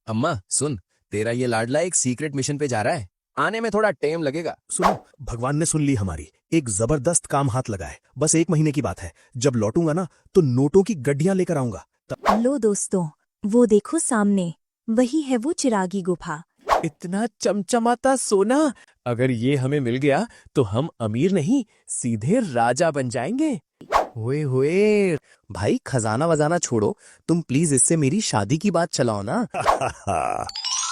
अम्मा सुन, तेरा ये लाडला एक सीक्रेट मिशन पे जा रहा है। आने में थोड़ा टाइम लगेगा। सुनो, भगवान ने सुन ली हमारी। एक जबरदस्त काम हाथ लगा है। बस 1 महीने की बात है। जब लौटूंगा ना तो नोटों की गड्डियां लेकर आऊंगा। लो दोस्तों, वो देखो सामने, वही है वो चिरागी गुफा। इतना चमचमाता सोना, अगर ये हमें मिल गया तो हम अमीर नहीं सीधे राजा बन जाएंगे। हुए हुए भाई, खजाना वजाना छोड़ो, तुम प्लीज इससे मेरी शादी की बात चलाओ ना।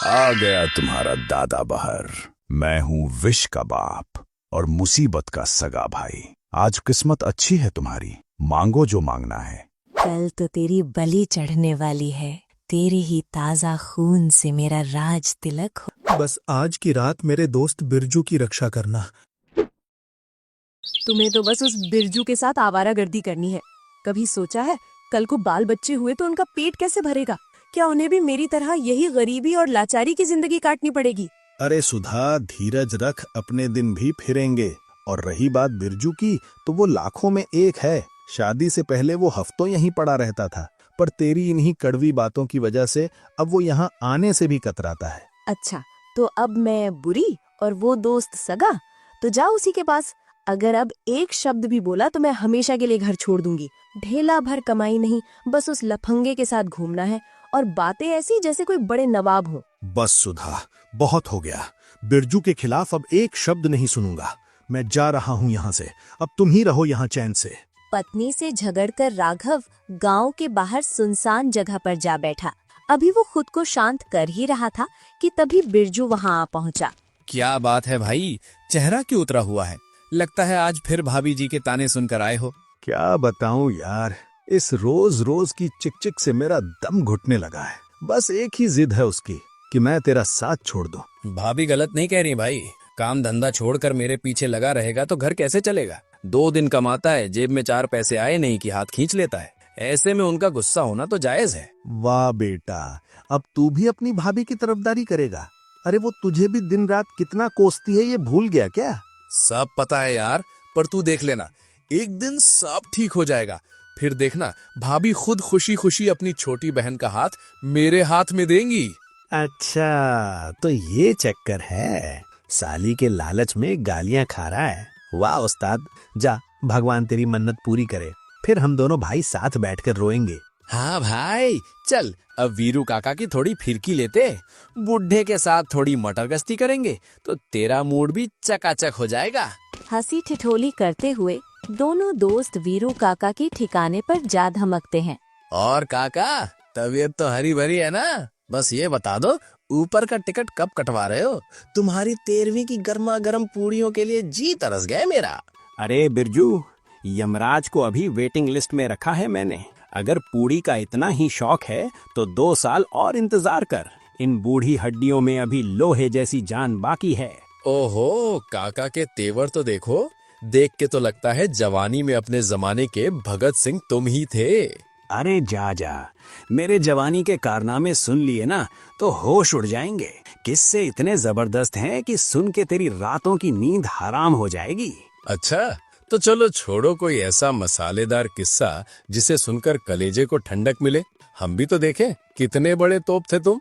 आ गया तुम्हारा दादा बहर। मैं हूँ विश का बाप और मुसीबत का सगा भाई। आज किस्मत अच्छी है तुम्हारी, मांगो जो मांगना है। कल तो तेरी बलि चढ़ने वाली है। तेरे ही ताजा खून से मेरा राज तिलक हो। बस आज की रात मेरे दोस्त बिरजू की रक्षा करना। तुम्हें तो बस उस बिरजू के साथ आवारागर्दी करनी है। कभी सोचा है कल को बाल बच्चे हुए तो उनका पेट कैसे भरेगा? क्या उन्हें भी मेरी तरह यही गरीबी और लाचारी की जिंदगी काटनी पड़ेगी? अरे सुधा, धीरज रख, अपने दिन भी फिरेंगे। और रही बात बिरजू की, तो वो लाखों में एक है। शादी से पहले वो हफ्तों यहीं पड़ा रहता था, पर तेरी इन्हीं कड़वी बातों की वजह से अब वो यहाँ आने से भी कतराता है। अच्छा, तो अब मैं बुरी और वो दोस्त सगा? तो जाओ उसी के पास। अगर अब एक शब्द भी बोला तो मैं हमेशा के लिए घर छोड़ दूंगी। ढेला भर कमाई नहीं, बस उस लफंगे के साथ घूमना है और बातें ऐसी जैसे कोई बड़े नवाब हो। बस सुधा, बहुत हो गया। बिरजू के खिलाफ अब एक शब्द नहीं सुनूंगा। मैं जा रहा हूँ यहाँ से। अब तुम ही रहो यहाँ चैन से। पत्नी से झगड़कर राघव गांव के बाहर सुनसान जगह पर जा बैठा। अभी वो खुद को शांत कर ही रहा था कि तभी बिरजू वहां आ पहुंचा। क्या बात है भाई, चेहरा क्यों उतरा हुआ है? लगता है आज फिर भाभी जी के ताने सुनकर आए हो। क्या बताऊं यार, इस रोज रोज की चिक से मेरा दम घुटने लगा है। बस एक ही जिद है उसकी कि मैं तेरा साथ छोड़ दूं। भाभी गलत नहीं कह रही भाई। काम धंधा छोड़कर मेरे पीछे लगा रहेगा तो घर कैसे चलेगा? 2 दिन कमाता है, जेब में 4 पैसे आए नहीं कि हाथ खींच लेता है। ऐसे में उनका गुस्सा होना तो जायज है। वाह बेटा, अब तू भी अपनी भाभी की तरफदारी करेगा? अरे वो तुझे भी दिन रात कितना कोसती है, ये भूल गया क्या? सब पता है यार, पर तू देख लेना, एक दिन सब ठीक हो जाएगा। फिर देखना, भाभी खुद खुशी खुशी अपनी छोटी बहन का हाथ मेरे हाथ में देंगी। अच्छा, तो ये चक्कर है। साली के लालच में गालियां खा रहा है। वाह उस्ताद, जा, भगवान तेरी मन्नत पूरी करे। फिर हम दोनों भाई साथ बैठकर रोएंगे। हाँ भाई, चल अब वीरू काका की थोड़ी फिरकी लेते, बुढ़े के साथ थोड़ी मटर गश्ती करेंगे तो तेरा मूड भी चकाचक हो जाएगा। हंसी ठिठोली करते हुए दोनों दोस्त वीरू काका के ठिकाने पर जा धमकते हैं। और काका, तबीयत तो हरी भरी है ना? बस ये बता दो, ऊपर का टिकट कब कटवा रहे हो? तुम्हारी 13वीं की गर्मा गर्म पूड़ियों के लिए जी तरस गया मेरा। अरे बिरजू, यमराज को अभी वेटिंग लिस्ट में रखा है मैंने। अगर पूड़ी का इतना ही शौक है तो 2 साल और इंतजार कर। इन बूढ़ी हड्डियों में अभी लोहे जैसी जान बाकी है। ओहो, काका के तेवर तो देखो। देख के तो लगता है जवानी में अपने जमाने के भगत सिंह तुम ही थे। अरे जा जा, मेरे जवानी के कारनामे सुन लिए ना तो होश उड़ जाएंगे। किस्से इतने जबरदस्त हैं कि सुन के तेरी रातों की नींद हराम हो जाएगी। अच्छा, तो चलो छोड़ो कोई ऐसा मसालेदार किस्सा जिसे सुनकर कलेजे को ठंडक मिले। हम भी तो देखें कितने बड़े तोप थे तुम।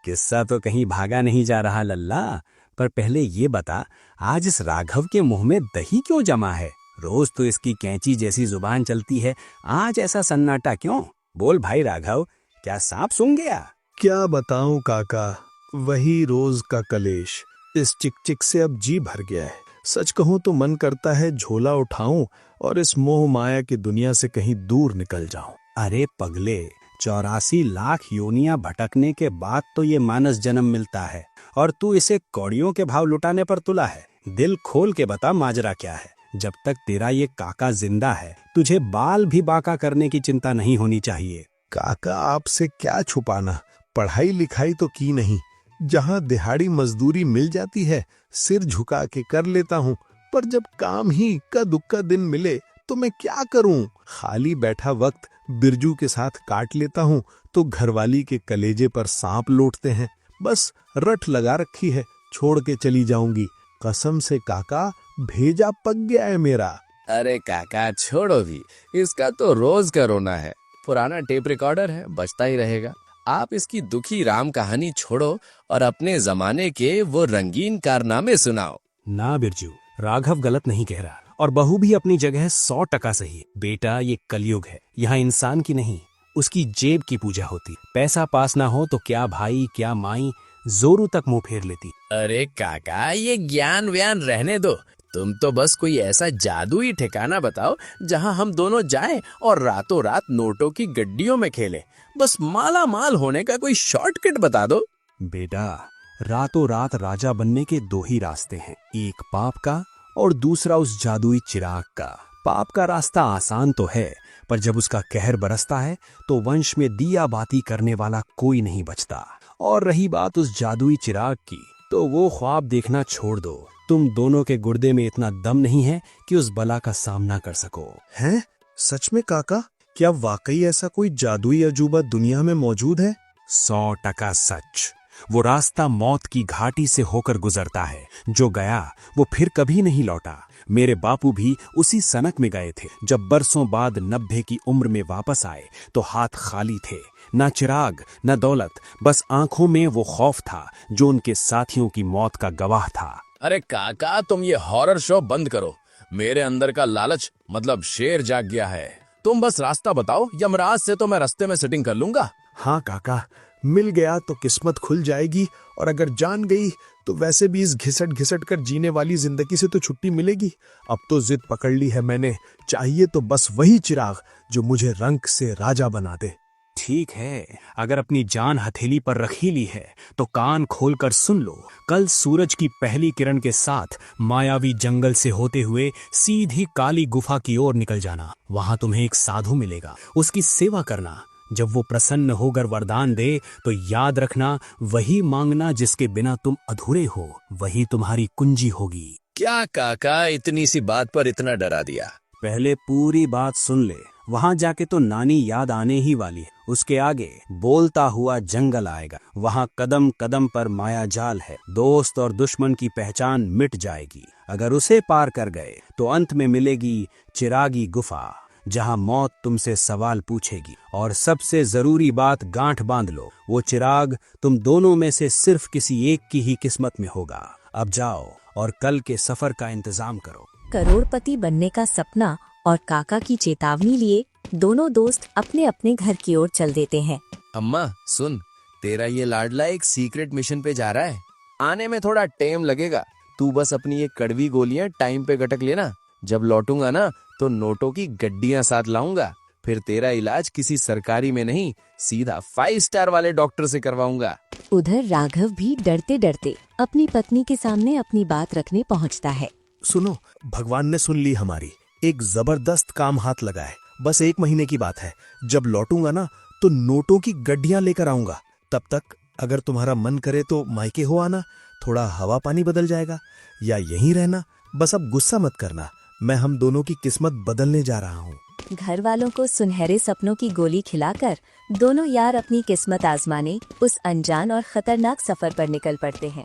किस्सा तो कहीं भागा नहीं जा रहा लल्ला, पर पहले ये बता, आज इस राघव के मुंह में दही क्यों जमा है? रोज तो इसकी कैंची जैसी जुबान चलती है, आज ऐसा सन्नाटा क्यों? बोल भाई राघव, क्या सांप सूंघ गया? क्या बताऊं काका, वही रोज का कलेश। इस चिक से अब जी भर गया है। सच कहूं तो मन करता है झोला उठाऊं और इस मोह माया की दुनिया से कहीं दूर निकल जाऊं। अरे पगले, 84 लाख योनियां भटकने के बाद तो ये मानस जन्म मिलता है और तू इसे कौड़ियों के भाव लुटाने पर तुला है। दिल खोल के बता, माजरा क्या है? जब तक तेरा ये काका जिंदा है, तुझे बाल भी बाका करने की चिंता नहीं होनी चाहिए। काका, आपसे क्या छुपाना, पढ़ाई लिखाई तो की नहीं। जहां दिहाड़ी मजदूरी मिल जाती है, सिर झुका के कर लेता हूँ। पर जब काम ही इक्का दुक्का दिन मिले तो मैं क्या करूं? खाली बैठा वक्त बिरजू के साथ काट लेता हूँ तो घरवाली के कलेजे पर सांप लौटते हैं। बस रट लगा रखी है, छोड़ के चली जाऊंगी। कसम से काका, भेजा पक गया है मेरा। अरे काका छोड़ो भी, इसका तो रोज का रोना है। पुराना टेप रिकॉर्डर है, बजता ही रहेगा। आप इसकी दुखी राम कहानी छोड़ो और अपने जमाने के वो रंगीन कारनामे सुनाओ। ना बिरजू, राघव गलत नहीं कह रहा और बहू भी अपनी जगह 100% सही है। बेटा, ये कलयुग है, यहाँ इंसान की नहीं उसकी जेब की पूजा होती। पैसा पास ना हो तो क्या भाई क्या माई जोरू तक मुंह फेर लेती। अरे काका, ये ज्ञान व्यान रहने दो। तुम तो बस कोई ऐसा जादुई ठिकाना बताओ जहाँ हम दोनों जाएं और रातों रात नोटों की गड्डियों में खेलें। बस माला माल होने का कोई शॉर्टकट बता दो। बेटा, रातों रात राजा बनने के 2 ही रास्ते हैं, एक पाप का और दूसरा उस जादुई चिराग का। पाप का रास्ता आसान तो है, पर जब उसका कहर बरसता है तो वंश में दिया बाती करने वाला कोई नहीं बचता। और रही बात उस जादुई चिराग की, तो वो ख्वाब देखना छोड़ दो। तुम दोनों के गुर्दे में इतना दम नहीं है कि उस बला का सामना कर सको। हैं? सच में काका? क्या वाकई ऐसा कोई जादुई अजूबा दुनिया में मौजूद है? 100% सच। वो रास्ता मौत की घाटी से होकर गुजरता है। जो गया वो फिर कभी नहीं लौटा। मेरे बापू भी उसी सनक में गए थे। जब बरसों बाद 90 की उम्र में वापस आए तो हाथ खाली थे। ना चिराग न दौलत, बस आंखों में वो खौफ था जो उनके साथियों की मौत का गवाह था। अरे काका, तुम ये हॉरर शो बंद करो। मेरे अंदर का लालच मतलब शेर जाग गया है। तुम बस रास्ता बताओ, यमराज से तो मैं रास्ते में सेटिंग कर लूंगा। हाँ काका, मिल गया तो किस्मत खुल जाएगी, और अगर जान गई तो वैसे भी इस घिसट घिसट कर जीने वाली जिंदगी से तो छुट्टी मिलेगी। अब तो जिद पकड़ ली है मैंने, चाहिए तो बस वही चिराग जो मुझे रंक से राजा बना दे। ठीक है, अगर अपनी जान हथेली पर रख ही ली है तो कान खोलकर सुन लो। कल सूरज की पहली किरण के साथ मायावी जंगल से होते हुए सीधी काली गुफा की ओर निकल जाना। वहां तुम्हें एक साधु मिलेगा, उसकी सेवा करना। जब वो प्रसन्न होकर वरदान दे तो याद रखना, वही मांगना जिसके बिना तुम अधूरे हो, वही तुम्हारी कुंजी होगी। क्या काका, इतनी सी बात पर इतना डरा दिया? पहले पूरी बात सुन ले, वहां जाके तो नानी याद आने ही वाली है। उसके आगे बोलता हुआ जंगल आएगा। वहां कदम कदम पर माया जाल है। दोस्त और दुश्मन की पहचान मिट जाएगी। अगर उसे पार कर गए तो अंत में मिलेगी चिरागी गुफा, जहां मौत तुमसे सवाल पूछेगी। और सबसे जरूरी बात गांठ बांध लो, वो चिराग तुम दोनों में से सिर्फ किसी एक की ही किस्मत में होगा। अब जाओ और कल के सफर का इंतजाम करो। करोड़पति बनने का सपना और काका की चेतावनी लिए दोनों दोस्त अपने अपने घर की ओर चल देते हैं। अम्मा सुन, तेरा ये लाडला एक सीक्रेट मिशन पे जा रहा है। आने में थोड़ा टाइम लगेगा। तू बस अपनी ये कड़वी गोलियां टाइम पे गटक लेना। जब लौटूंगा ना तो नोटों की गड्डियां साथ लाऊंगा। फिर तेरा इलाज किसी सरकारी में नहीं, सीधा 5 स्टार वाले डॉक्टर से करवाऊंगा। उधर राघव भी डरते डरते अपनी पत्नी के सामने अपनी बात रखने पहुंचता है। सुनो, भगवान ने सुन ली हमारी। एक जबरदस्त काम हाथ लगा है। बस 1 महीने की बात है। जब लौटूंगा ना तो नोटों की गड्डियां लेकर आऊंगा। तब तक अगर तुम्हारा मन करे तो मायके हो आना, थोड़ा हवा पानी बदल जाएगा, या यहीं रहना। बस अब गुस्सा मत करना, मैं हम दोनों की किस्मत बदलने जा रहा हूँ। घर वालों को सुनहरे सपनों की गोली खिलाकर दोनों यार अपनी किस्मत आजमाने उस अनजान और खतरनाक सफर पर निकल पड़ते हैं।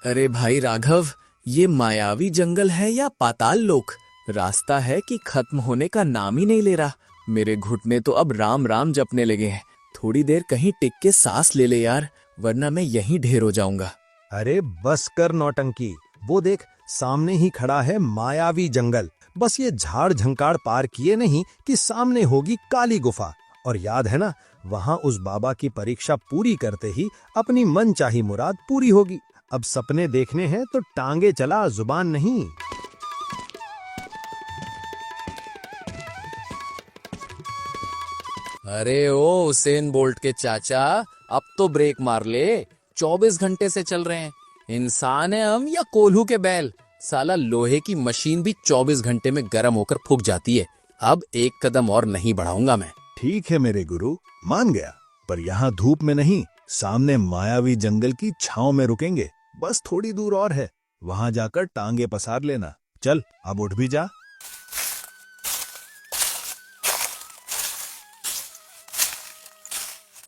अरे भाई राघव, ये मायावी जंगल है या पाताल लोक? रास्ता है कि खत्म होने का नाम ही नहीं ले रहा। मेरे घुटने तो अब राम राम जपने लगे हैं। थोड़ी देर कहीं टिक के सांस ले ले यार, वरना मैं यहीं ढेर हो जाऊंगा। अरे बस कर नौटंकी, वो देख सामने ही खड़ा है मायावी जंगल। बस ये झाड़ झंकाड़ पार किए नहीं कि सामने होगी काली गुफा। और याद है ना, वहां उस बाबा की परीक्षा पूरी करते ही अपनी मनचाही मुराद पूरी होगी। अब सपने देखने हैं तो टांगे चला, जुबान नहीं। अरे ओ उसेन बोल्ट के चाचा, अब तो ब्रेक मार ले। 24 घंटे से चल रहे हैं। इंसान है हम या कोल्हू के बैल? साला लोहे की मशीन भी 24 घंटे में गर्म होकर फूक जाती है। अब एक कदम और नहीं बढ़ाऊंगा मैं। ठीक है मेरे गुरु, मान गया, पर यहाँ धूप में नहीं, सामने मायावी जंगल की छांव में रुकेंगे। बस थोड़ी दूर और है, वहां जाकर टांगे पसार लेना। चल अब उठ भी जा।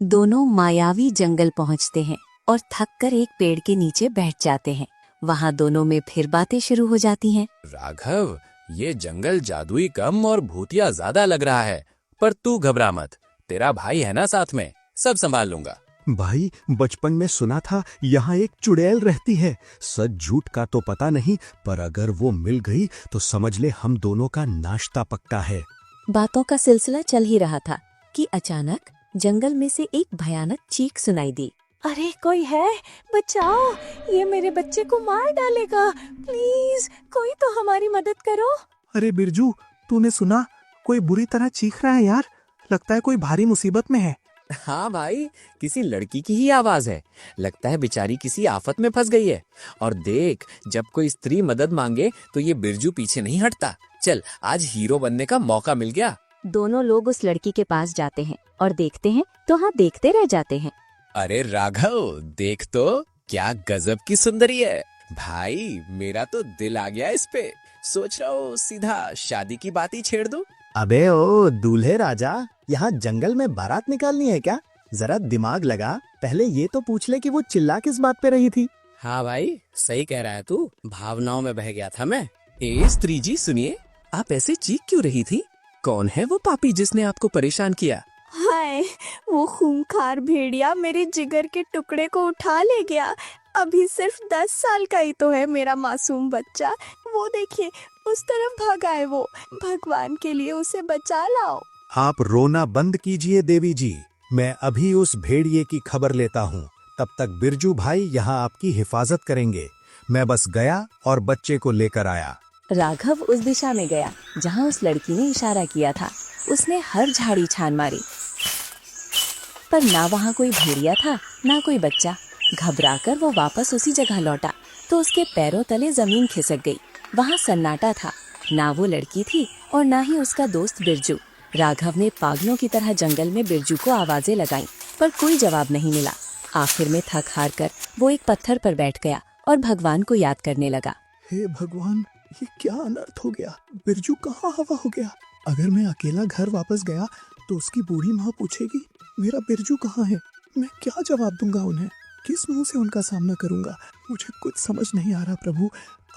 दोनों मायावी जंगल पहुंचते हैं और थककर एक पेड़ के नीचे बैठ जाते हैं। वहां दोनों में फिर बातें शुरू हो जाती हैं। राघव, ये जंगल जादुई कम और भूतिया ज्यादा लग रहा है, पर तू घबरा मत, तेरा भाई है ना साथ में, सब संभाल लूंगा। भाई बचपन में सुना था यहाँ एक चुड़ैल रहती है। सच झूठ का तो पता नहीं, पर अगर वो मिल गई तो समझ ले हम दोनों का नाश्ता पक्का है। बातों का सिलसिला चल ही रहा था कि अचानक जंगल में से एक भयानक चीख सुनाई दी। अरे कोई है, बचाओ, ये मेरे बच्चे को मार डालेगा, प्लीज कोई तो हमारी मदद करो। अरे बिरजू, तूने सुना? कोई बुरी तरह चीख रहा है यार, लगता है कोई भारी मुसीबत में है। हाँ भाई, किसी लड़की की ही आवाज है, लगता है बेचारी किसी आफत में फंस गई है। और देख, जब कोई स्त्री मदद मांगे तो ये बिरजू पीछे नहीं हटता। चल, आज हीरो बनने का मौका मिल गया। दोनों लोग उस लड़की के पास जाते हैं और देखते हैं तो हाँ देखते रह जाते हैं। अरे राघव, देख तो क्या गजब की सुंदरी है भाई, मेरा तो दिल आ गया इस पे। सोच रहा हूँ सीधा शादी की बात ही छेड़ दूं। अबे ओ दूल्हे राजा, यहाँ जंगल में बारात निकालनी है क्या? जरा दिमाग लगा, पहले ये तो पूछ ले कि वो चिल्ला किस बात पे रही थी। हाँ भाई, सही कह रहा है तू, भावनाओं में बह गया था मैं। ए स्त्री जी सुनिए, आप ऐसे चीख क्यों रही थी? कौन है वो पापी जिसने आपको परेशान किया? हाय, वो खूंखार भेड़िया मेरे जिगर के टुकड़े को उठा ले गया। अभी सिर्फ 10 साल का ही तो है मेरा मासूम बच्चा। वो देखिए, उस तरफ भागा है वो। भगवान के लिए उसे बचा लाओ। आप रोना बंद कीजिए देवी जी, मैं अभी उस भेड़िए की खबर लेता हूँ। तब तक बिरजू भाई यहाँ आपकी हिफाजत करेंगे। मैं बस गया और बच्चे को लेकर आया। राघव उस दिशा में गया जहाँ उस लड़की ने इशारा किया था। उसने हर झाड़ी छान मारी, पर ना वहाँ कोई भेड़िया था ना कोई बच्चा। घबराकर वो वापस उसी जगह लौटा तो उसके पैरों तले जमीन खिसक गई। वहाँ सन्नाटा था, ना वो लड़की थी और ना ही उसका दोस्त बिरजू। राघव ने पागलों की तरह जंगल में बिरजू को आवाजें लगाईं, पर कोई जवाब नहीं मिला। आखिर में थक हार कर वो एक पत्थर पर बैठ गया और भगवान को याद करने लगा। हे भगवान, ये क्या अनर्थ हो गया? बिरजू कहाँ हवा हो गया? अगर मैं अकेला घर वापस गया तो उसकी बूढ़ी माँ पूछेगी मेरा बिरजू कहाँ है। मैं क्या जवाब दूंगा उन्हें? किस मुंह से उनका सामना करूंगा? मुझे कुछ समझ नहीं आ रहा प्रभु,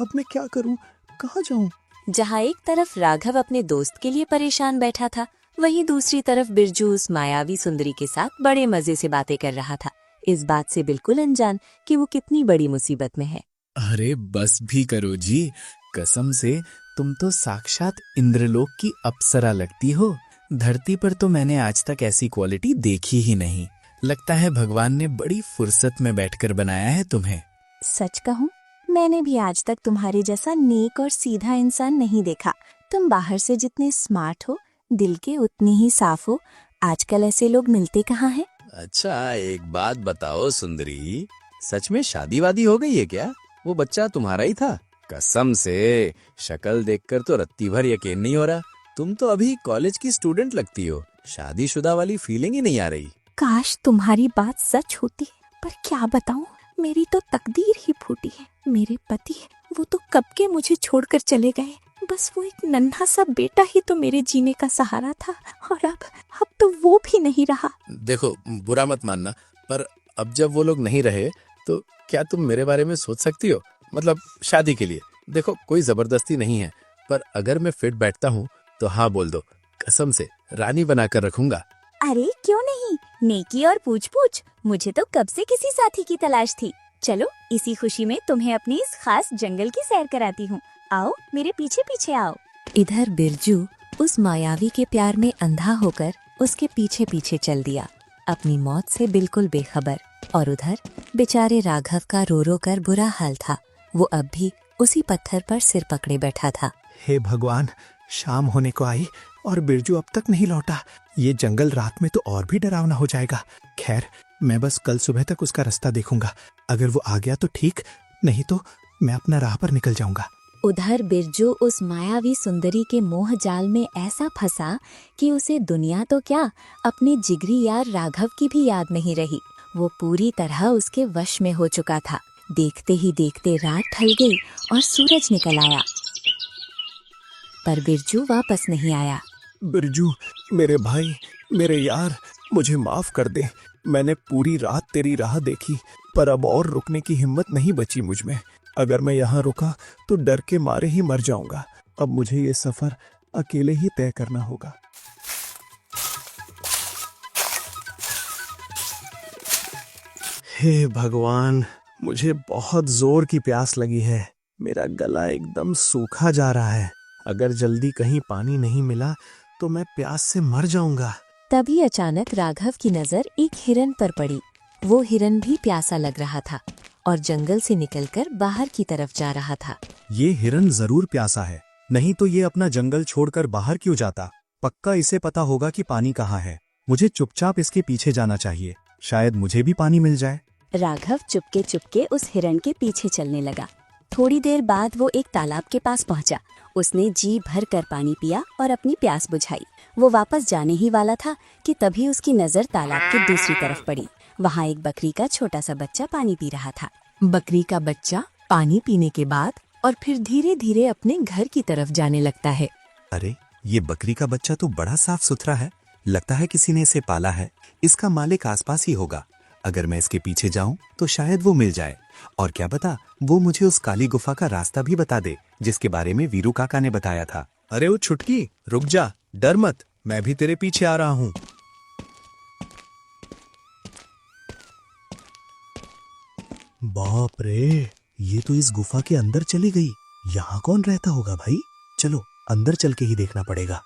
अब मैं क्या करूं, कहाँ जाऊं? जहाँ एक तरफ राघव अपने दोस्त के लिए परेशान बैठा था, वहीं दूसरी तरफ बिरजू उस मायावी सुंदरी के साथ बड़े मजे से बातें कर रहा था, इस बात से बिल्कुल अनजान कि वो कितनी बड़ी मुसीबत में है। अरे बस भी करो जी, कसम से तुम तो साक्षात इंद्रलोक की अप्सरा लगती हो। धरती पर तो मैंने आज तक ऐसी क्वालिटी देखी ही नहीं। लगता है भगवान ने बड़ी फुर्सत में बैठकर बनाया है तुम्हें। सच कहूँ, मैंने भी आज तक तुम्हारे जैसा नेक और सीधा इंसान नहीं देखा। तुम बाहर से जितने स्मार्ट हो, दिल के उतने ही साफ हो। आजकल ऐसे लोग मिलते कहाँ हैं? अच्छा, एक बात बताओ सुंदरी, सच में शादी वादी हो गई है क्या? वो बच्चा तुम्हारा ही था? कसम से शक्ल देखकर तो रत्ती भर यकीन नहीं हो रहा। तुम तो अभी कॉलेज की स्टूडेंट लगती हो, शादीशुदा वाली फीलिंग ही नहीं आ रही। काश तुम्हारी बात सच होती, पर क्या बताऊं, मेरी तो तकदीर ही फूटी है। मेरे पति, वो तो कब के मुझे छोड़कर चले गए। बस वो एक नन्हा सा बेटा ही तो मेरे जीने का सहारा था, और अब तो वो भी नहीं रहा। देखो, बुरा मत मानना, पर अब जब वो लोग नहीं रहे तो क्या तुम मेरे बारे में सोच सकती हो? मतलब शादी के लिए। देखो, कोई जबरदस्ती नहीं है, पर अगर मैं फिट बैठता हूँ तो हाँ बोल दो, कसम से रानी बनाकर रखूंगा। अरे क्यों नहीं, नेकी और पूछ पूछ, मुझे तो कब से किसी साथी की तलाश थी। चलो, इसी खुशी में तुम्हें अपनी इस खास जंगल की सैर कराती हूँ। आओ, मेरे पीछे पीछे आओ। इधर बिरजू उस मायावी के प्यार में अंधा होकर उसके पीछे पीछे चल दिया, अपनी मौत से बिल्कुल बेखबर। और उधर बेचारे राघव का रो रो कर बुरा हाल था। वो अब भी उसी पत्थर पर सिर पकड़े बैठा था। हे भगवान, शाम होने को आई और बिरजू अब तक नहीं लौटा। ये जंगल रात में तो और भी डरावना हो जाएगा। खैर, मैं बस कल सुबह तक उसका रास्ता देखूंगा। अगर वो आ गया तो ठीक, नहीं तो मैं अपना राह पर निकल जाऊंगा। उधर बिरजू उस मायावी सुंदरी के मोह जाल में ऐसा फंसा कि उसे दुनिया तो क्या, अपने जिगरी यार राघव की भी याद नहीं रही। वो पूरी तरह उसके वश में हो चुका था। देखते ही देखते रात ढल गई और सूरज निकल आया, पर बिरजू वापस नहीं आया। बिरजू, मेरे भाई, मेरे यार, मुझे माफ कर दे। मैंने पूरी रात तेरी राह देखी, पर अब और रुकने की हिम्मत नहीं बची मुझ में। अगर मैं यहाँ रुका तो डर के मारे ही मर जाऊंगा। अब मुझे ये सफर अकेले ही तय करना होगा। हे भगवान, मुझे बहुत जोर की प्यास लगी है। मेरा गला एकदम सूखा जा रहा है। अगर जल्दी कहीं पानी नहीं मिला तो मैं प्यास से मर जाऊंगा। तभी अचानक राघव की नजर एक हिरन पर पड़ी। वो हिरन भी प्यासा लग रहा था और जंगल से निकलकर बाहर की तरफ जा रहा था। ये हिरन जरूर प्यासा है, नहीं तो ये अपना जंगल छोड़कर बाहर क्यों जाता। पक्का इसे पता होगा कि पानी कहाँ है। मुझे चुपचाप इसके पीछे जाना चाहिए, शायद मुझे भी पानी मिल जाए। राघव चुपके चुपके उस हिरन के पीछे चलने लगा। थोड़ी देर बाद वो एक तालाब के पास पहुंचा। उसने जी भर कर पानी पिया और अपनी प्यास बुझाई। वो वापस जाने ही वाला था कि तभी उसकी नजर तालाब की दूसरी तरफ पड़ी। वहाँ एक बकरी का छोटा सा बच्चा पानी पी रहा था। बकरी का बच्चा पानी पीने के बाद और फिर धीरे धीरे अपने घर की तरफ जाने लगता है। अरे, ये बकरी का बच्चा तो बड़ा साफ सुथरा है। लगता है किसी ने इसे पाला है। इसका मालिक आसपास ही होगा। अगर मैं इसके पीछे जाऊं तो शायद वो मिल जाए। और क्या बता, वो मुझे उस काली गुफा का रास्ता भी बता दे जिसके बारे में वीरू काका ने बताया था। अरे वो छुटकी, रुक जा, डर मत, मैं भी तेरे पीछे आ रहा हूँ। बाप रे, ये तो इस गुफा के अंदर चली गई। यहाँ कौन रहता होगा भाई? चलो अंदर चल के ही देखना पड़ेगा।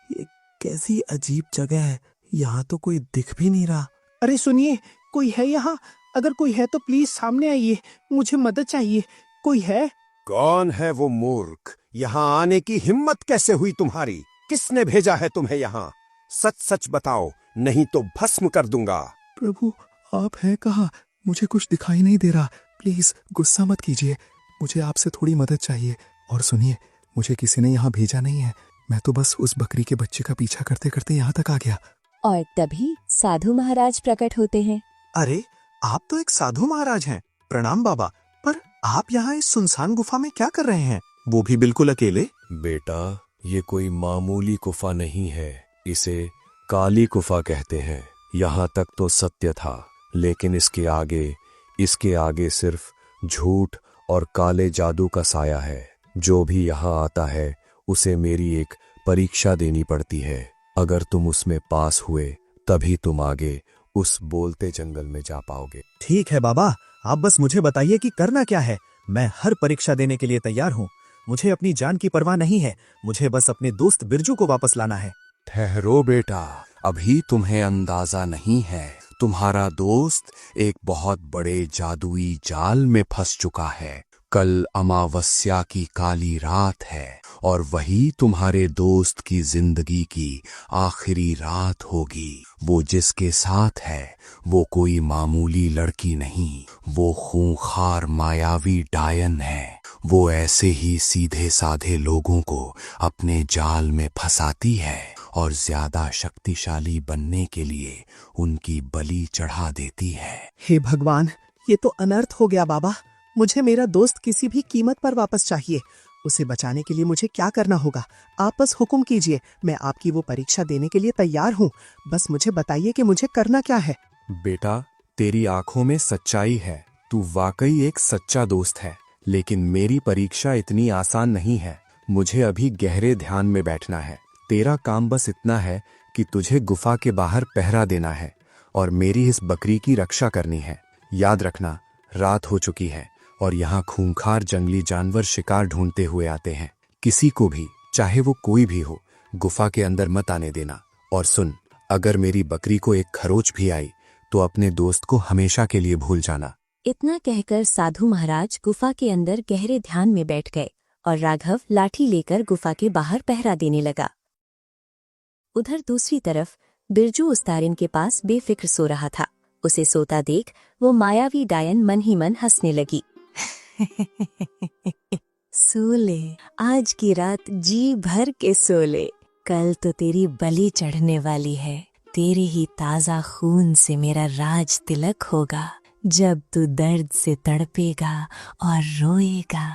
ये कैसी अजीब जगह है, यहाँ तो कोई दिख भी नहीं रहा। अरे सुनिए, कोई है यहाँ? अगर कोई है तो प्लीज सामने आइए, मुझे मदद चाहिए। कोई है? कौन है वो मूर्ख? यहाँ आने की हिम्मत कैसे हुई तुम्हारी? किसने भेजा है तुम्हें यहाँ? सच सच बताओ, नहीं तो भस्म कर दूंगा। प्रभु, आप हैं कहाँ? मुझे कुछ दिखाई नहीं दे रहा। प्लीज गुस्सा मत कीजिए, मुझे आपसे थोड़ी मदद चाहिए। और सुनिए, मुझे किसी ने यहाँ भेजा नहीं है। मैं तो बस उस बकरी के बच्चे का पीछा करते करते यहाँ तक आ गया। और तभी साधु महाराज प्रकट होते हैं। अरे, आप तो एक साधु महाराज हैं। प्रणाम बाबा। पर आप यहाँ इस सुनसान गुफा में क्या कर रहे हैं, वो भी बिल्कुल अकेले? बेटा, ये कोई मामूली गुफा नहीं है। इसे काली गुफा कहते हैं। यहाँ तक तो सत्य था, लेकिन इसके आगे सिर्फ झूठ और काले जादू का साया है। जो भी यहाँ आता है उसे मेरी एक परीक्षा देनी पड़ती है। अगर तुम उसमें पास हुए तभी तुम आगे उस बोलते जंगल में जा पाओगे। ठीक है बाबा, आप बस मुझे बताइए कि करना क्या है। मैं हर परीक्षा देने के लिए तैयार हूँ। मुझे अपनी जान की परवाह नहीं है। मुझे बस अपने दोस्त बिरजू को वापस लाना है। ठहरो बेटा, अभी तुम्हें अंदाजा नहीं है। तुम्हारा दोस्त एक बहुत बड़े जादुई जाल में फंस चुका है। कल अमावस्या की काली रात है और वही तुम्हारे दोस्त की जिंदगी की आखिरी रात होगी। वो जिसके साथ है वो कोई मामूली लड़की नहीं, वो खूंखार मायावी डायन है। वो ऐसे ही सीधे साधे लोगों को अपने जाल में फंसाती है और ज्यादा शक्तिशाली बनने के लिए उनकी बलि चढ़ा देती है। हे भगवान, ये तो अनर्थ हो गया बाबा। मुझे मेरा दोस्त किसी भी कीमत पर वापस चाहिए। उसे बचाने के लिए मुझे क्या करना होगा? आप बस हुक्म कीजिए, मैं आपकी वो परीक्षा देने के लिए तैयार हूँ। बस मुझे बताइए कि मुझे करना क्या है। बेटा, तेरी आंखों में सच्चाई है। तू वाकई एक सच्चा दोस्त है, लेकिन मेरी परीक्षा इतनी आसान नहीं है। मुझे अभी गहरे ध्यान में बैठना है। तेरा काम बस इतना है कि तुझे गुफा के बाहर पहरा देना है और मेरी इस बकरी की रक्षा करनी है। याद रखना, रात हो चुकी है और यहाँ खूंखार जंगली जानवर शिकार ढूंढते हुए आते हैं। किसी को भी, चाहे वो कोई भी हो, गुफा के अंदर मत आने देना। और सुन, अगर मेरी बकरी को एक खरोच भी आई तो अपने दोस्त को हमेशा के लिए भूल जाना। इतना कहकर साधु महाराज गुफा के अंदर गहरे ध्यान में बैठ गए और राघव लाठी लेकर गुफा के बाहर पहरा देने लगा। उधर दूसरी तरफ बिरजू उस तारिन के पास बेफिक्र सो रहा था। उसे सोता देख वो मायावी डायन मन ही मन हंसने लगी। सोले, आज की रात जी भर के सोले। कल तो तेरी बलि चढ़ने वाली है। तेरे ही ताजा खून से मेरा राज तिलक होगा। जब तू दर्द से तड़पेगा और रोएगा,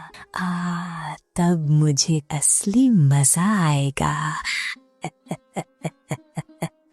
तब मुझे असली मजा आएगा।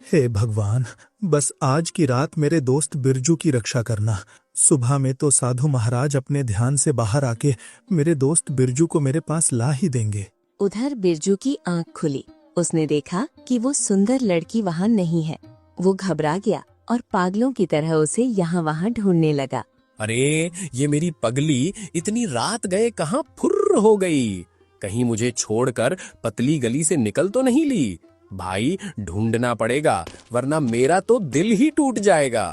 हे भगवान, बस आज की रात मेरे दोस्त बिरजू की रक्षा करना। सुबह में तो साधु महाराज अपने ध्यान से बाहर आके मेरे दोस्त बिरजू को मेरे पास ला ही देंगे। उधर बिरजू की आंख खुली। उसने देखा कि वो सुंदर लड़की वहाँ नहीं है। वो घबरा गया और पागलों की तरह उसे यहाँ वहाँ ढूंढने लगा। अरे ये मेरी पगली इतनी रात गए कहाँ फुर्र हो गई। कहीं मुझे छोड़कर पतली गली से निकल तो नहीं ली। भाई ढूंढना पड़ेगा वरना मेरा तो दिल ही टूट जाएगा।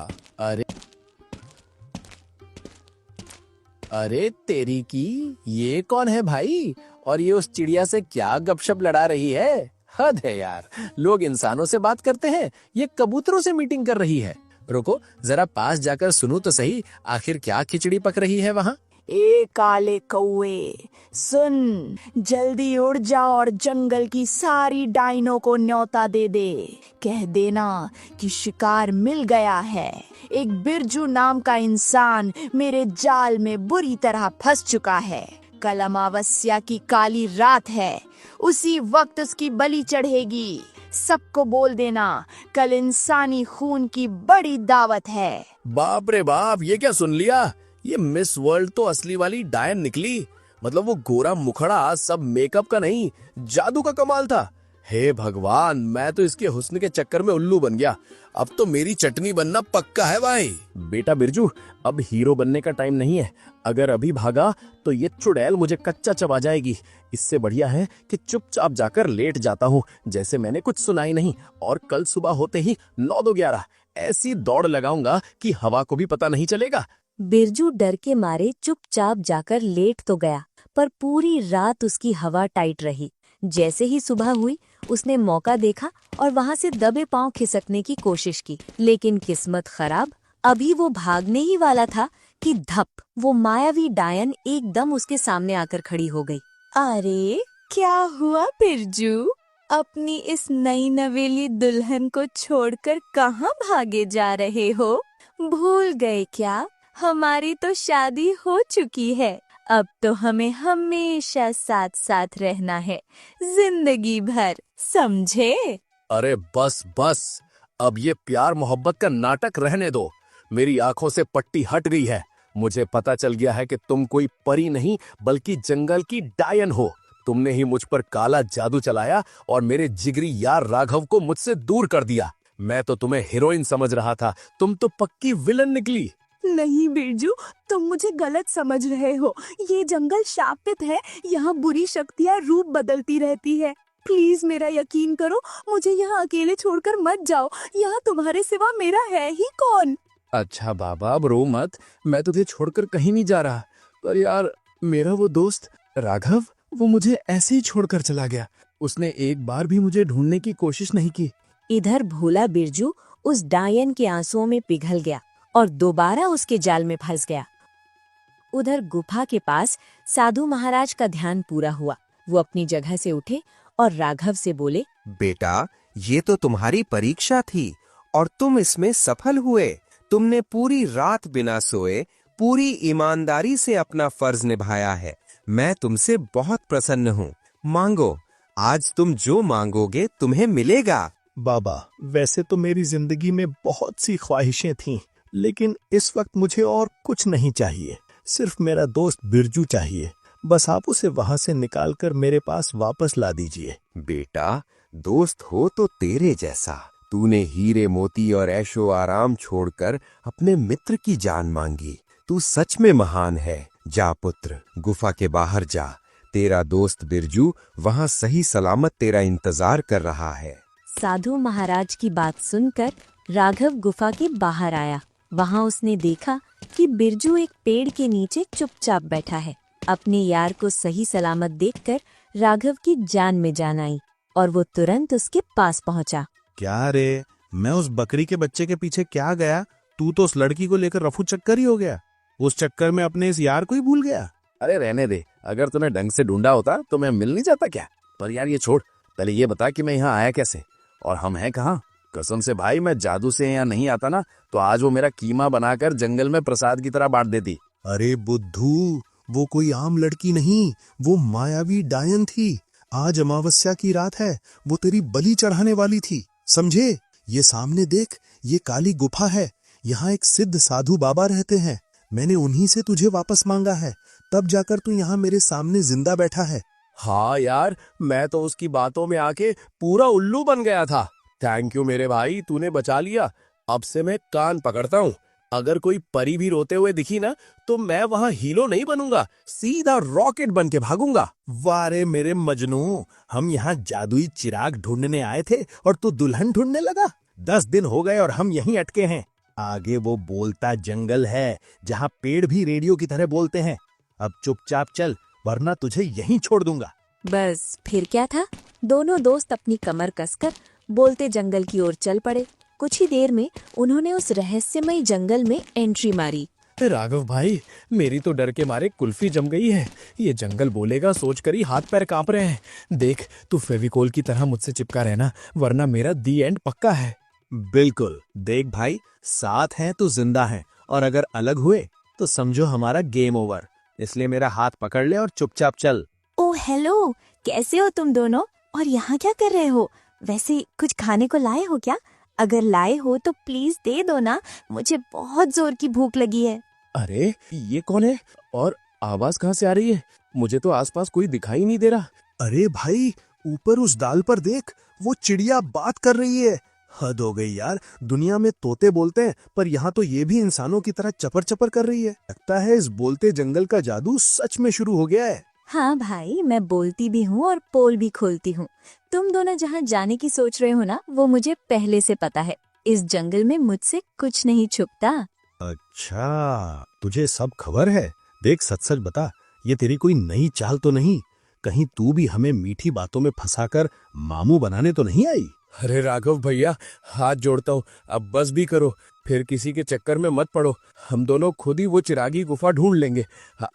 अरे तेरी की ये कौन है भाई, और ये उस चिड़िया से क्या गपशप लड़ा रही है। हद है यार, लोग इंसानों से बात करते हैं, ये कबूतरों से मीटिंग कर रही है। रुको जरा पास जाकर सुनूं तो सही, आखिर क्या खिचड़ी पक रही है वहाँ। ए काले कौए सुन, जल्दी उड़ जा और जंगल की सारी डाइनों को न्योता दे दे। कह देना कि शिकार मिल गया है। एक बिरजू नाम का इंसान मेरे जाल में बुरी तरह फंस चुका है। कल अमावस्या की काली रात है, उसी वक्त उसकी बलि चढ़ेगी। सबको बोल देना कल इंसानी खून की बड़ी दावत है। बाप रे बाप, ये क्या सुन लिया। ये मिस वर्ल्ड तो असली वाली डायन निकली। मतलब वो गोरा मुखड़ा सब मेकअप का नहीं, जादू का कमाल था। हे भगवान, मैं तो इसके हुस्न के चक्कर में उल्लू बन गया। अब तो मेरी चटनी बनना पक्का है भाई। बेटा बिरजू, अब हीरो बनने का टाइम नहीं है। अगर अभी भागा तो ये चुड़ैल मुझे कच्चा चबा जाएगी। इससे बढ़िया है कि चुपचाप जाकर लेट जाता हूँ, जैसे मैंने कुछ सुना ही नहीं। और कल सुबह होते ही 9-2-11 ऐसी दौड़ लगाऊंगा कि हवा को भी पता नहीं चलेगा। बिरजू डर के मारे चुपचाप जाकर लेट तो गया, पर पूरी रात उसकी हवा टाइट रही। जैसे ही सुबह हुई उसने मौका देखा और वहां से दबे पांव खिसकने की कोशिश की, लेकिन किस्मत खराब। अभी वो भागने ही वाला था कि धप, वो मायावी डायन एकदम उसके सामने आकर खड़ी हो गई। अरे क्या हुआ बिरजू, अपनी इस नई नवेली दुल्हन को छोड़कर कहाँ भागे जा रहे हो? भूल गए क्या, हमारी तो शादी हो चुकी है। अब तो हमें हमेशा साथ साथ रहना है, जिंदगी भर, समझे? अरे बस बस, अब ये प्यार मोहब्बत का नाटक रहने दो। मेरी आंखों से पट्टी हट गई है। मुझे पता चल गया है कि तुम कोई परी नहीं बल्कि जंगल की डायन हो। तुमने ही मुझ पर काला जादू चलाया और मेरे जिगरी यार राघव को मुझसे दूर कर दिया। मैं तो तुम्हें हीरोइन समझ रहा था, तुम तो पक्की विलन निकली। नहीं बिरजू, तुम मुझे गलत समझ रहे हो। ये जंगल शापित है, यहाँ बुरी शक्तियाँ रूप बदलती रहती है। प्लीज मेरा यकीन करो, मुझे यहाँ अकेले छोड़कर मत जाओ। यहाँ तुम्हारे सिवा मेरा है ही कौन। अच्छा बाबा, अब रो मत, मैं तुझे छोड़कर कहीं नहीं जा रहा। पर यार, मेरा वो दोस्त राघव, वो मुझे ऐसे ही छोड़कर चला गया। उसने एक बार भी मुझे ढूंढने की कोशिश नहीं की। इधर भोला बिरजू उस डायन के आंसुओं में पिघल गया और दोबारा उसके जाल में फंस गया। उधर गुफा के पास साधु महाराज का ध्यान पूरा हुआ। वो अपनी जगह से उठे और राघव से बोले, बेटा, ये तो तुम्हारी परीक्षा थी और तुम इसमें सफल हुए। तुमने पूरी रात बिना सोए पूरी ईमानदारी से अपना फर्ज निभाया है। मैं तुमसे बहुत प्रसन्न हूँ। मांगो, आज तुम जो मांगोगे तुम्हें मिलेगा। बाबा, वैसे तो मेरी जिंदगी में बहुत सी ख्वाहिशें थीं, लेकिन इस वक्त मुझे और कुछ नहीं चाहिए। सिर्फ मेरा दोस्त बिरजू चाहिए। बस आप उसे वहां से निकालकर मेरे पास वापस ला दीजिए। बेटा, दोस्त हो तो तेरे जैसा। तूने हीरे मोती और ऐशो आराम छोड़कर अपने मित्र की जान मांगी। तू सच में महान है। जा पुत्र, गुफा के बाहर जा। तेरा दोस्त बिरजू वहां सही सलामत तेरा इंतजार कर रहा है। साधु महाराज की बात सुनकर राघव गुफा के बाहर आया। वहां उसने देखा कि बिरजू एक पेड़ के नीचे चुपचाप बैठा है। अपने यार को सही सलामत देखकर राघव की जान में जान आई और वो तुरंत उसके पास पहुंचा। क्या रे, मैं उस बकरी के बच्चे के पीछे क्या गया? तू तो उस लड़की को लेकर रफू चक्कर ही हो गया। उस चक्कर में अपने इस यार को ही भूल गया। अरे रहने दे, अगर तूने ढंग से ढूंढा होता तो मैं मिल नहीं जाता क्या? पर यार ये छोड़, पहले ये बता कि मैं यहाँ आया कैसे और हम हैं कहाँ? कसम से भाई, मैं जादू से यहाँ नहीं आता ना तो आज वो मेरा कीमा बनाकर जंगल में प्रसाद की तरह बांट देती। अरे बुद्धू, वो कोई आम लड़की नहीं, वो मायावी डायन थी। आज अमावस्या की रात है, वो तेरी बलि चढ़ाने वाली थी, समझे? ये सामने देख, ये काली गुफा है। यहाँ एक सिद्ध साधु बाबा रहते हैं। मैंने उन्हीं से तुझे वापस मांगा है, तब जाकर तू यहाँ मेरे सामने जिंदा बैठा है। हाँ यार, मैं तो उसकी बातों में आके पूरा उल्लू बन गया था। थैंक यू मेरे भाई, तूने बचा लिया। अब से मैं कान पकड़ता हूँ। अगर कोई परी भी रोते हुए दिखी ना, तो मैं वहाँ हीरो नहीं बनूंगा, सीधा रॉकेट बन के भागूंगा। वाह रे मेरे मजनू, हम यहाँ जादुई चिराग ढूंढने आए थे और तू दुल्हन ढूंढने लगा। 10 दिन हो गए और हम यहीं अटके हैं। आगे वो बोलता जंगल है जहाँ पेड़ भी रेडियो की तरह बोलते हैं। अब चुपचाप चल, वरना तुझे यहीं छोड़ दूंगा। बस फिर क्या था, दोनों दोस्त अपनी कमर कसकर बोलते जंगल की ओर चल पड़े। कुछ ही देर में उन्होंने उस रहस्यमयी जंगल में एंट्री मारी। राघव भाई, मेरी तो डर के मारे कुल्फी जम गई है। ये जंगल बोलेगा सोचकर ही हाथ पैर कांप रहे हैं। देख, तू फेविकोल की तरह मुझसे चिपका रहना, वरना मेरा दी एंड पक्का है। बिल्कुल। देख भाई, साथ हैं तो जिंदा हैं, और अगर अलग हुए तो समझो हमारा गेम ओवर। इसलिए मेरा हाथ पकड़ ले और चुपचाप चल। ओह हेलो, कैसे हो तुम दोनों? और यहाँ क्या कर रहे हो? वैसे कुछ खाने को लाए हो क्या? अगर लाए हो तो प्लीज दे दो ना, मुझे बहुत जोर की भूख लगी है। अरे ये कौन है और आवाज कहाँ से आ रही है? मुझे तो आसपास कोई दिखाई नहीं दे रहा। अरे भाई, ऊपर उस डाल पर देख, वो चिड़िया बात कर रही है। हद हो गई यार, दुनिया में तोते बोलते हैं, पर यहाँ तो ये भी इंसानों की तरह चपर चपर कर रही है। लगता है इस बोलते जंगल का जादू सच में शुरू हो गया है। हाँ भाई, मैं बोलती भी हूँ और पोल भी खोलती हूँ। तुम दोनों जहाँ जाने की सोच रहे हो ना, वो मुझे पहले से पता है। इस जंगल में मुझसे कुछ नहीं छुपता। अच्छा, तुझे सब खबर है। देख, सच सच बता, ये तेरी कोई नई चाल तो नहीं? कहीं तू भी हमें मीठी बातों में फंसाकर मामू बनाने तो नहीं आई? अरे राघव भैया, हाथ जोड़ता हूँ, अब बस भी करो। फिर किसी के चक्कर में मत पड़ो। हम दोनों खुद ही वो चिरागी गुफा ढूंढ लेंगे।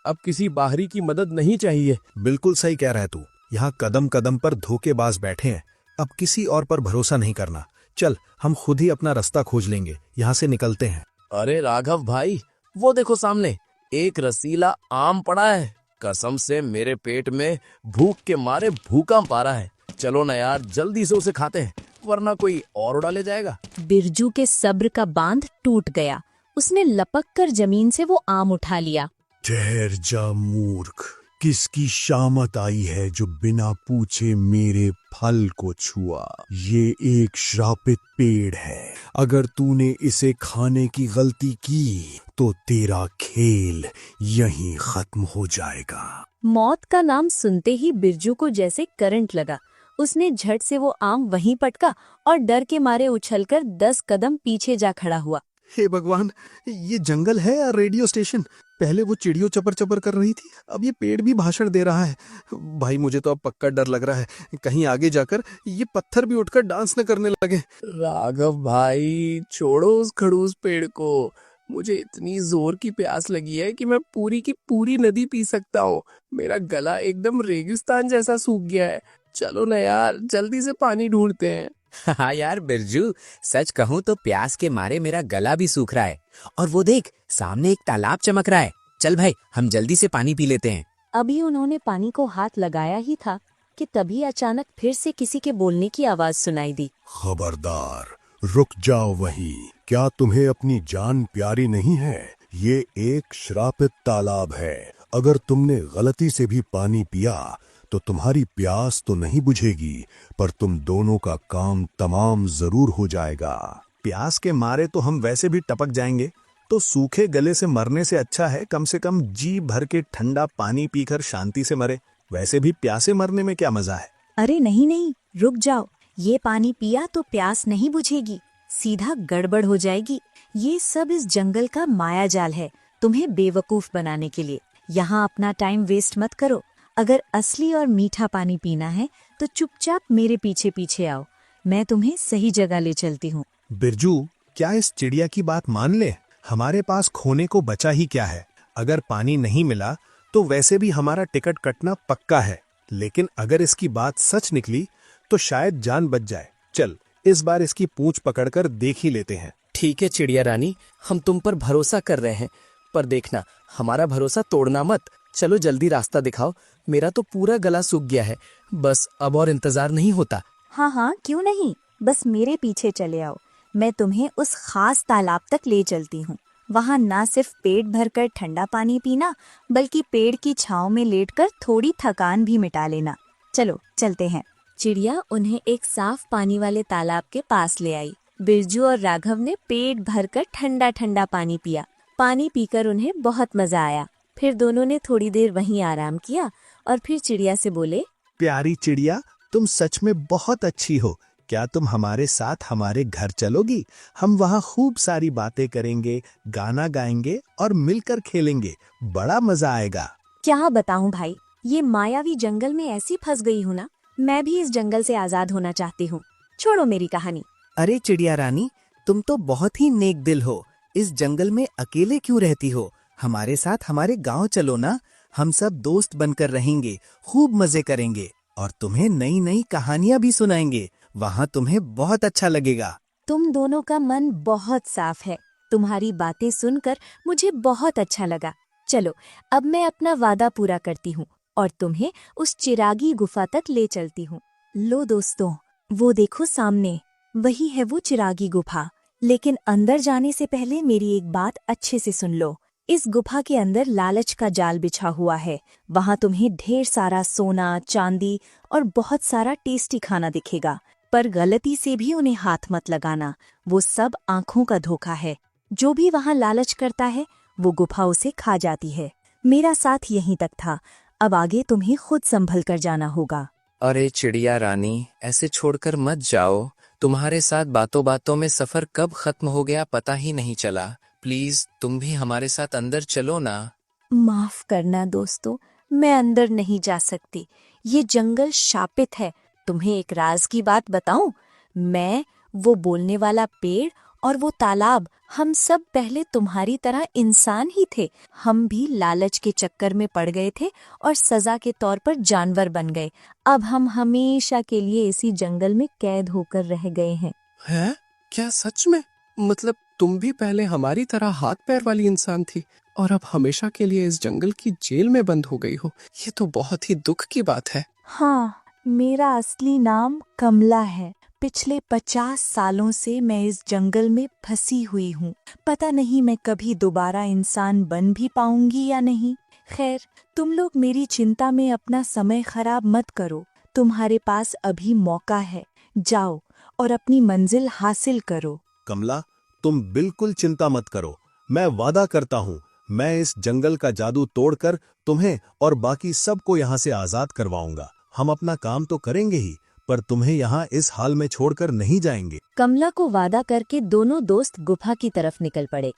अब किसी बाहरी की मदद नहीं चाहिए। बिल्कुल सही कह रहा है तू। यहाँ कदम कदम पर धोखेबाज बैठे हैं। अब किसी और पर भरोसा नहीं करना। चल, हम खुद ही अपना रास्ता खोज लेंगे। यहाँ से निकलते हैं। अरे राघव भाई, वो देखो सामने एक रसीला आम पड़ा है। कसम से मेरे पेट में भूख के मारे भूकंप आ रहा है। चलो ना यार, जल्दी से उसे खाते हैं, वरना कोई और उड़ा ले जाएगा। बिरजू के सब्र का बांध टूट गया। उसने लपक कर जमीन से वो आम उठा लिया। ठहर जा मूर्ख, किसकी शामत आई है जो बिना पूछे मेरे फल को छुआ? ये एक श्रापित पेड़ है। अगर तूने इसे खाने की गलती की तो तेरा खेल यहीं खत्म हो जाएगा। मौत का नाम सुनते ही बिरजू को जैसे करंट लगा। उसने झट से वो आम वहीं पटका और डर के मारे उछलकर 10 कदम पीछे जा खड़ा हुआ। हे भगवान, ये जंगल है या रेडियो स्टेशन? पहले वो चिड़ियों चपर चपर कर रही थी, अब ये पेड़ भी भाषण दे रहा है। भाई, मुझे तो अब पक्का डर लग रहा है, कहीं आगे जाकर ये पत्थर भी उठकर डांस न करने लगे। राघव भाई, छोड़ो उस खड़ूस पेड़ को। मुझे इतनी जोर की प्यास लगी है कि मैं पूरी की पूरी नदी पी सकता हूँ। मेरा गला एकदम रेगिस्तान जैसा सूख गया है। चलो ना यार, जल्दी से पानी ढूंढते हैं। हाँ यार बिरजू, सच कहूँ तो प्यास के मारे मेरा गला भी सूख रहा है। और वो देख, सामने एक तालाब चमक रहा है। चल भाई, हम जल्दी से पानी पी लेते हैं। अभी उन्होंने पानी को हाथ लगाया ही था कि तभी अचानक फिर से किसी के बोलने की आवाज सुनाई दी। खबरदार, रुक जाओ वहीं। क्या तुम्हें अपनी जान प्यारी नहीं है? ये एक श्रापित तालाब है। अगर तुमने गलती से भी पानी पिया तो तुम्हारी प्यास तो नहीं बुझेगी, पर तुम दोनों का काम तमाम जरूर हो जाएगा। प्यास के मारे तो हम वैसे भी टपक जाएंगे, तो सूखे गले से मरने से अच्छा है कम से कम जी भर के ठंडा पानी पीकर शांति से मरे। वैसे भी प्यासे मरने में क्या मजा है? अरे नहीं नहीं, रुक जाओ। ये पानी पिया तो प्यास नहीं बुझेगी, सीधा गड़बड़ हो जाएगी। ये सब इस जंगल का माया जाल है, तुम्हें बेवकूफ बनाने के लिए। यहाँ अपना टाइम वेस्ट मत करो। अगर असली और मीठा पानी पीना है तो चुपचाप मेरे पीछे पीछे आओ, मैं तुम्हें सही जगह ले चलती हूँ। बिरजू, क्या इस चिड़िया की बात मान ले? हमारे पास खोने को बचा ही क्या है? अगर पानी नहीं मिला तो वैसे भी हमारा टिकट कटना पक्का है, लेकिन अगर इसकी बात सच निकली तो शायद जान बच जाए। चल, इस बार इसकी पूंछ पकड़कर देख ही लेते हैं। ठीक है चिड़िया रानी, हम तुम पर भरोसा कर रहे हैं, पर देखना हमारा भरोसा तोड़ना मत। चलो जल्दी रास्ता दिखाओ, मेरा तो पूरा गला सूख गया है। बस अब और इंतजार नहीं होता। हाँ हाँ, क्यों नहीं, बस मेरे पीछे चले आओ, मैं तुम्हें उस खास तालाब तक ले चलती हूँ। वहाँ ना सिर्फ पेट भरकर ठंडा पानी पीना, बल्कि पेड़ की छांव में लेटकर थोड़ी थकान भी मिटा लेना। चलो चलते हैं। चिड़िया उन्हें एक साफ पानी वाले तालाब के पास ले आई। बिरजू और राघव ने पेट भरकर ठंडा ठंडा पानी पिया। पानी पीकर उन्हें बहुत मजा आया। फिर दोनों ने थोड़ी देर वहीं आराम किया और फिर चिड़िया से बोले, प्यारी चिड़िया, तुम सच में बहुत अच्छी हो। क्या तुम हमारे साथ हमारे घर चलोगी? हम वहाँ खूब सारी बातें करेंगे, गाना गाएंगे और मिलकर खेलेंगे। बड़ा मजा आएगा। क्या बताऊं भाई, ये मायावी जंगल में ऐसी फंस गई हूँ ना, मैं भी इस जंगल से आजाद होना चाहती हूँ। छोड़ो मेरी कहानी। अरे चिड़िया रानी, तुम तो बहुत ही नेक दिल हो। इस जंगल में अकेले क्यों रहती हो? हमारे साथ हमारे गांव चलो ना। हम सब दोस्त बनकर रहेंगे, खूब मजे करेंगे और तुम्हें नई नई कहानियां भी सुनाएंगे। वहाँ तुम्हें बहुत अच्छा लगेगा। तुम दोनों का मन बहुत साफ है। तुम्हारी बातें सुनकर मुझे बहुत अच्छा लगा। चलो अब मैं अपना वादा पूरा करती हूँ और तुम्हें उस चिरागी गुफा तक ले चलती हूँ। लो दोस्तों, वो देखो सामने, वही है वो चिरागी गुफा। लेकिन अंदर जाने से पहले मेरी एक बात अच्छे से सुन लो। इस गुफा के अंदर लालच का जाल बिछा हुआ है। वहाँ तुम्हें ढेर सारा सोना, चांदी और बहुत सारा टेस्टी खाना दिखेगा, पर गलती से भी उन्हें हाथ मत लगाना। वो सब आंखों का धोखा है। जो भी वहाँ लालच करता है वो गुफा उसे खा जाती है। मेरा साथ यहीं तक था, अब आगे तुम्हें खुद संभल कर जाना होगा। अरे चिड़िया रानी, ऐसे छोड़कर मत जाओ। तुम्हारे साथ बातों बातों में सफर कब खत्म हो गया पता ही नहीं चला। प्लीज तुम भी हमारे साथ अंदर चलो ना। माफ करना दोस्तों, मैं अंदर नहीं जा सकती। ये जंगल शापित है। तुम्हें एक राज की बात बताऊं? मैं, वो बोलने वाला पेड़ और वो तालाब, हम सब पहले तुम्हारी तरह इंसान ही थे। हम भी लालच के चक्कर में पड़ गए थे और सजा के तौर पर जानवर बन गए। अब हम हमेशा के लिए इसी जंगल में कैद होकर रह गए हैं। है क्या सच में? मतलब तुम भी पहले हमारी तरह हाथ पैर वाली इंसान थी और अब हमेशा के लिए इस जंगल की जेल में बंद हो गई हो। ये तो बहुत ही दुख की बात है। हाँ, मेरा असली नाम कमला है। पिछले 50 सालों से मैं इस जंगल में फंसी हुई हूँ। पता नहीं मैं कभी दोबारा इंसान बन भी पाऊंगी या नहीं। खैर, तुम लोग मेरी चिंता में अपना समय खराब मत करो। तुम्हारे पास अभी मौका है। जाओ और अपनी मंजिल हासिल करो। कमला, तुम बिल्कुल चिंता मत करो। मैं वादा करता हूँ, मैं इस जंगल का जादू तोड़कर तुम्हें और बाकी सबको यहाँ से आजाद करवाऊंगा। हम अपना काम तो करेंगे ही, पर तुम्हें यहाँ इस हाल में छोड़कर नहीं जाएंगे। कमला को वादा करके दोनों दोस्त गुफा की तरफ निकल पड़े।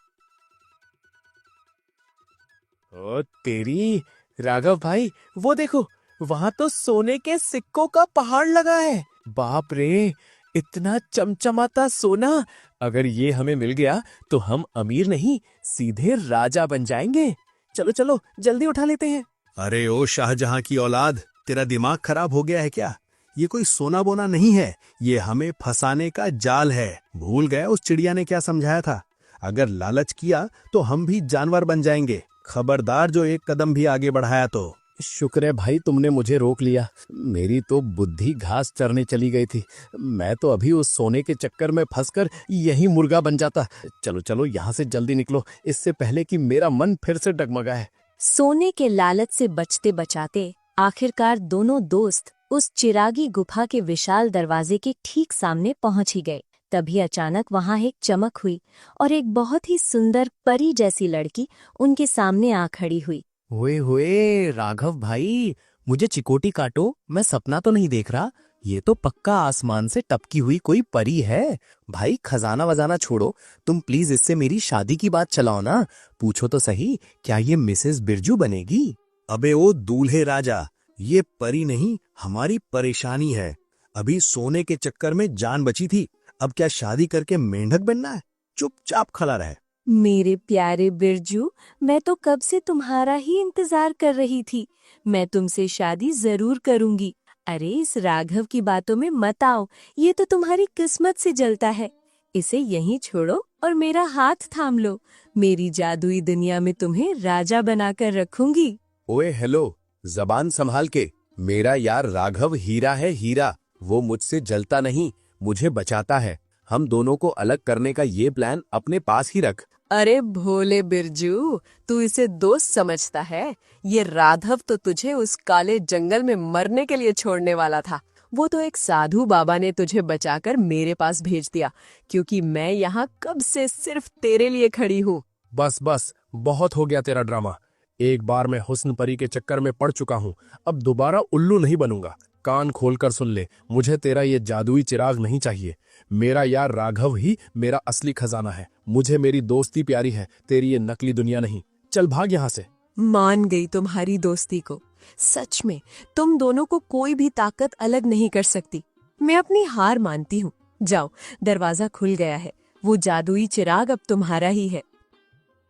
ओ तेरी, राघव भाई, वो देखो, वहाँ तो सोने के सिक्कों का पहाड़ लगा है। बाप रे, इतना चमचमाता सोना! अगर ये हमें मिल गया तो हम अमीर नहीं, सीधे राजा बन जाएंगे। चलो चलो, जल्दी उठा लेते हैं। अरे ओ शाहजहां की औलाद, तेरा दिमाग खराब हो गया है क्या? ये कोई सोना बोना नहीं है, ये हमें फंसाने का जाल है। भूल गया उस चिड़िया ने क्या समझाया था? अगर लालच किया तो हम भी जानवर बन जाएंगे। खबरदार जो एक कदम भी आगे बढ़ाया तो। शुक्र है भाई तुमने मुझे रोक लिया। मेरी तो बुद्धि घास चरने चली गई थी। मैं तो अभी उस सोने के चक्कर में फंसकर यही मुर्गा बन जाता। चलो चलो, यहाँ से जल्दी निकलो, इससे पहले कि मेरा मन फिर से डगमगाए। सोने के लालच से बचते बचाते आखिरकार दोनों दोस्त उस चिरागी गुफा के विशाल दरवाजे के ठीक सामने पहुंच ही गए। तभी अचानक वहां एक चमक हुई और एक बहुत ही सुंदर परी जैसी लड़की उनके सामने आ खड़ी हुई। ओए होए राघव भाई, मुझे चिकोटी काटो, मैं सपना तो नहीं देख रहा। ये तो पक्का आसमान से टपकी हुई कोई परी है। भाई खजाना वजाना छोड़ो, तुम प्लीज इससे मेरी शादी की बात चलाओ ना। पूछो तो सही, क्या ये मिसेस बिरजू बनेगी? अबे ओ दूल्हे राजा, ये परी नहीं, हमारी परेशानी है। अभी सोने के चक्कर में जान बची थी, अब क्या शादी करके मेंढक बनना है? चुपचाप खड़ा रहे। मेरे प्यारे बिरजू, मैं तो कब से तुम्हारा ही इंतजार कर रही थी। मैं तुमसे शादी जरूर करूंगी। अरे इस राघव की बातों में मत आओ, ये तो तुम्हारी किस्मत से जलता है। इसे यहीं छोड़ो और मेरा हाथ थाम लो। मेरी जादुई दुनिया में तुम्हें राजा बनाकर रखूंगी। ओए हेलो, जबान संभाल के। मेरा यार राघव हीरा है, हीरा। वो मुझसे जलता नहीं, मुझे बचाता है। हम दोनों को अलग करने का ये प्लान अपने पास ही रख। अरे भोले बिरजू, तू इसे दोस्त समझता है? ये राघव तो तुझे उस काले जंगल में मरने के लिए छोड़ने वाला था। वो तो एक साधु बाबा ने तुझे बचाकर मेरे पास भेज दिया, क्योंकि मैं यहाँ कब से सिर्फ तेरे लिए खड़ी हूँ। बस बस, बहुत हो गया तेरा ड्रामा। एक बार मैं हुस्न परी के चक्कर में पड़ चुका हूँ, अब दोबारा उल्लू नहीं बनूंगा। कान खोलकर सुन ले, मुझे तेरा ये जादुई चिराग नहीं चाहिए। मेरा यार राघव ही मेरा असली खजाना है। मुझे मेरी दोस्ती प्यारी है, तेरी ये नकली दुनिया नहीं। चल भाग यहाँ से। मान गई तुम्हारी दोस्ती को। सच में तुम दोनों को कोई भी ताकत अलग नहीं कर सकती। मैं अपनी हार मानती हूँ। जाओ, दरवाजा खुल गया है। वो जादुई चिराग अब तुम्हारा ही है।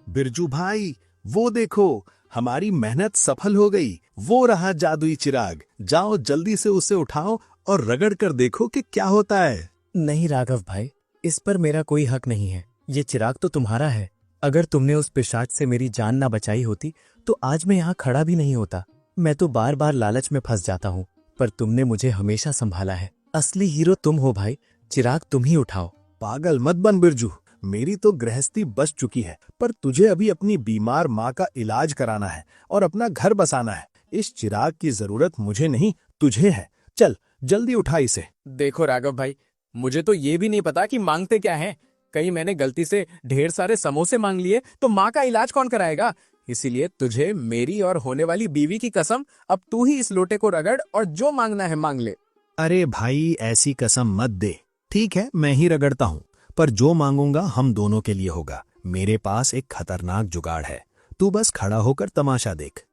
बिरजू भाई, वो देखो, हमारी मेहनत सफल हो गई। वो रहा जादुई चिराग। जाओ जल्दी से उसे उठाओ और रगड़ कर देखो कि क्या होता है। नहीं राघव भाई, इस पर मेरा कोई हक नहीं है। ये चिराग तो तुम्हारा है। अगर तुमने उस पिशाच से मेरी जान ना बचाई होती तो आज मैं यहाँ खड़ा भी नहीं होता। मैं तो बार बार लालच में फंस जाता हूँ, पर तुमने मुझे हमेशा संभाला है। असली हीरो तुम हो भाई, चिराग तुम ही उठाओ। पागल मत बन बिरजू, मेरी तो गृहस्थी बच चुकी है, पर तुझे अभी अपनी बीमार माँ का इलाज कराना है और अपना घर बसाना है। इस चिराग की जरूरत मुझे नहीं, तुझे है। चल जल्दी उठा इसे। देखो राघव भाई, मुझे तो ये भी नहीं पता कि मांगते क्या हैं। कहीं मैंने गलती से ढेर सारे समोसे मांग लिए तो माँ का इलाज कौन कराएगा? इसीलिए तुझे मेरी और होने वाली बीवी की कसम, अब तू ही इस लोटे को रगड़ और जो मांगना है मांग ले। अरे भाई, ऐसी कसम मत दे। ठीक है, मैं ही रगड़ता हूँ, पर जो मांगूंगा हम दोनों के लिए होगा। मेरे पास एक खतरनाक जुगाड़ है, तू बस खड़ा होकर तमाशा देख।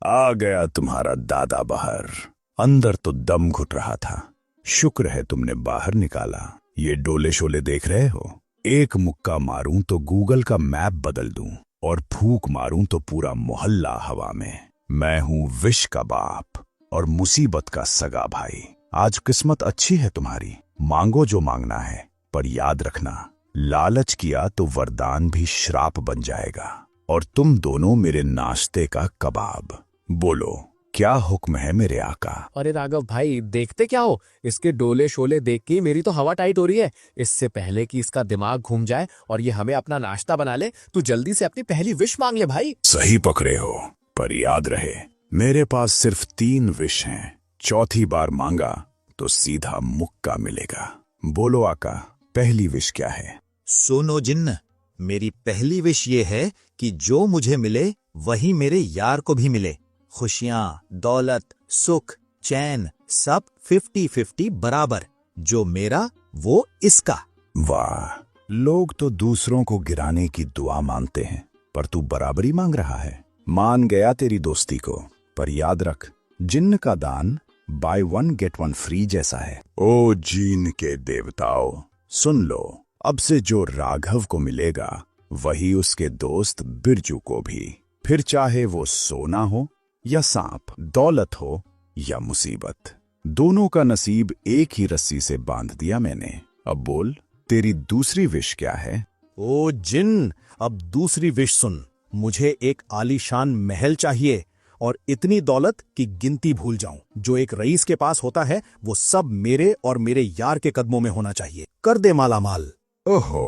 आ गया तुम्हारा दादा बाहर। अंदर तो दम घुट रहा था, शुक्र है तुमने बाहर निकाला। ये डोले शोले देख रहे हो? एक मुक्का मारूं तो गूगल का मैप बदल दूं, और फूंक मारूं तो पूरा मोहल्ला हवा में। मैं हूं विश का बाप और मुसीबत का सगा भाई। आज किस्मत अच्छी है तुम्हारी, मांगो जो मांगना है, पर याद रखना, लालच किया तो वरदान भी श्राप बन जाएगा। और तुम दोनों मेरे नाश्ते का कबाब। बोलो, क्या हुक्म है मेरे आका? अरे राघव भाई, देखते क्या हो? इसके डोले शोले देख के मेरी तो हवा टाइट हो रही है। इससे पहले कि इसका दिमाग घूम जाए और ये हमें अपना नाश्ता बना ले, तू जल्दी से अपनी पहली विश मांग ले भाई। सही पकड़े हो, पर याद रहे, मेरे पास सिर्फ 3 विश हैं। चौथी बार मांगा तो सीधा मुक्का मिलेगा। बोलो आका, पहली विश क्या है? सुनो जिन्न, मेरी पहली विश ये है कि जो मुझे मिले वही मेरे यार को भी मिले। खुशियां, दौलत, सुख, चैन, सब 50-50 बराबर। जो मेरा वो इसका। वाह, लोग तो दूसरों को गिराने की दुआ मांगते हैं, पर तू बराबरी मांग रहा है। मान गया तेरी दोस्ती को, पर याद रख, जिन्न का दान बाय 1 गेट 1 फ्री जैसा है। ओ जीन के देवताओं, सुन लो, अब से जो राघव को मिलेगा वही उसके दोस्त बिरजू को भी। फिर चाहे वो सोना हो या सांप, दौलत हो या मुसीबत, दोनों का नसीब एक ही रस्सी से बांध दिया मैंने। अब बोल, तेरी दूसरी विश क्या है? ओ जिन, अब दूसरी विश सुन। मुझे एक आलीशान महल चाहिए और इतनी दौलत कि गिनती भूल जाऊं। जो एक रईस के पास होता है वो सब मेरे और मेरे यार के कदमों में होना चाहिए। कर दे मालामाल। ओहो,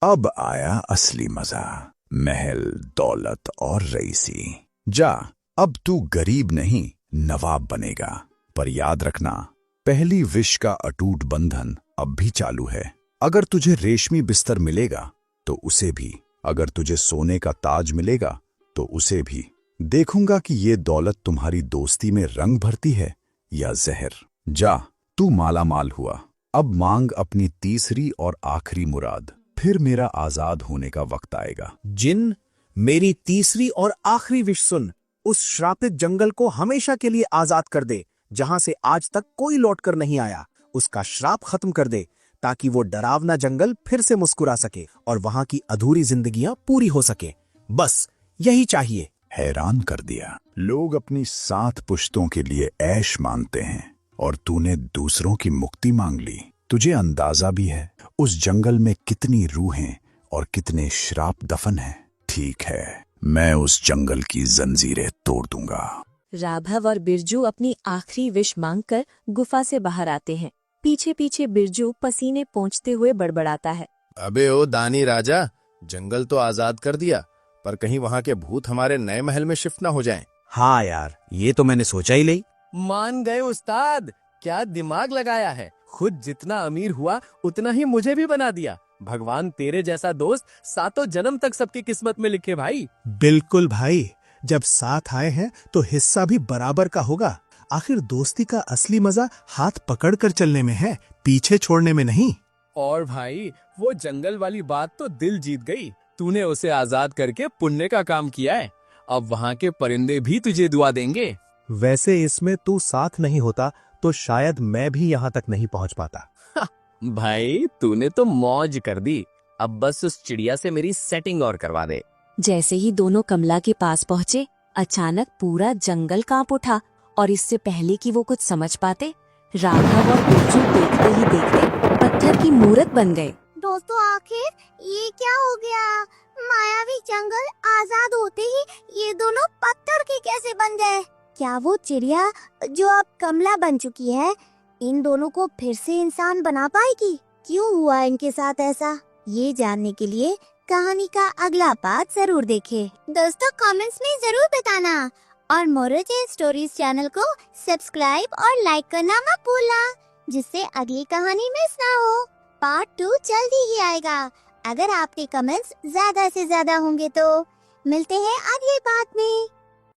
अब आया असली मजा। महल, दौलत और रईसी। जा, अब तू गरीब नहीं नवाब बनेगा। पर याद रखना, पहली विश का अटूट बंधन अब भी चालू है। अगर तुझे रेशमी बिस्तर मिलेगा तो उसे भी, अगर तुझे सोने का ताज मिलेगा तो उसे भी। देखूंगा कि ये दौलत तुम्हारी दोस्ती में रंग भरती है या जहर। जा, तू मालामाल हुआ। अब मांग अपनी तीसरी और आखिरी मुराद, फिर मेरा आजाद होने का वक्त आएगा। जिन, मेरी तीसरी और आखिरी विश सुन। उस श्रापित जंगल को हमेशा के लिए आजाद कर दे, जहां से आज तक कोई लौटकर नहीं आया। उसका श्राप खत्म कर दे, ताकि वो डरावना जंगल फिर से मुस्कुरा सके और वहां की अधूरी जिंदगियां पूरी हो सके। बस यही चाहिए। हैरान कर दिया। लोग अपनी 7 पुश्तों के लिए ऐश मानते हैं और तूने दूसरों की मुक्ति मांग ली। तुझे अंदाजा भी है उस जंगल में कितनी रूहें और कितने श्राप दफन हैं। ठीक है, मैं उस जंगल की जंजीरें तोड़ दूंगा। राघव और बिरजू अपनी आखिरी विश मांगकर गुफा से बाहर आते हैं। पीछे पीछे बिरजू पसीने पोंछते हुए बड़बड़ाता है। अबे ओ दानी राजा, जंगल तो आजाद कर दिया, पर कहीं वहां के भूत हमारे नए महल में शिफ्ट ना हो जाएं। हाँ यार, ये तो मैंने सोचा ही नहीं। मान गए उस्ताद, क्या दिमाग लगाया है। खुद जितना अमीर हुआ उतना ही मुझे भी बना दिया। भगवान तेरे जैसा दोस्त 7 जन्म तक सबकी किस्मत में लिखे भाई। बिल्कुल भाई, जब साथ आए हैं तो हिस्सा भी बराबर का होगा। आखिर दोस्ती का असली मजा हाथ पकड़कर चलने में है, पीछे छोड़ने में नहीं। और भाई, वो जंगल वाली बात तो दिल जीत गई। तूने उसे आजाद करके पुण्य का काम किया है। अब वहाँ के परिंदे भी तुझे दुआ देंगे। वैसे इसमें तू साथ नहीं होता तो शायद मैं भी यहाँ तक नहीं पहुँच पाता। भाई, तूने तो मौज कर दी। अब बस उस चिड़िया से मेरी सेटिंग और करवा दे। जैसे ही दोनों कमला के पास पहुँचे, अचानक पूरा जंगल कांप उठा और इससे पहले कि वो कुछ समझ पाते, राघव और बिरजू देखते ही देखते पत्थर की मूरत बन गए। दोस्तों, आखिर ये क्या हो गया? मायावी जंगल आजाद होते ही ये दोनों पत्थर के कैसे बन गए? क्या वो चिड़िया जो अब कमला बन चुकी है, इन दोनों को फिर से इंसान बना पाएगी? क्यों हुआ इनके साथ ऐसा? ये जानने के लिए कहानी का अगला पार्ट जरूर देखें। दोस्तों, कमेंट्स में जरूर बताना और मोरोजे स्टोरीज चैनल को सब्सक्राइब और लाइक करना मत भूलना, जिससे अगली कहानी मिस ना हो। पार्ट 2 जल्दी ही आएगा। अगर आपके कमेंट्स ज्यादा से ज्यादा होंगे तो मिलते हैं अगले पार्ट में।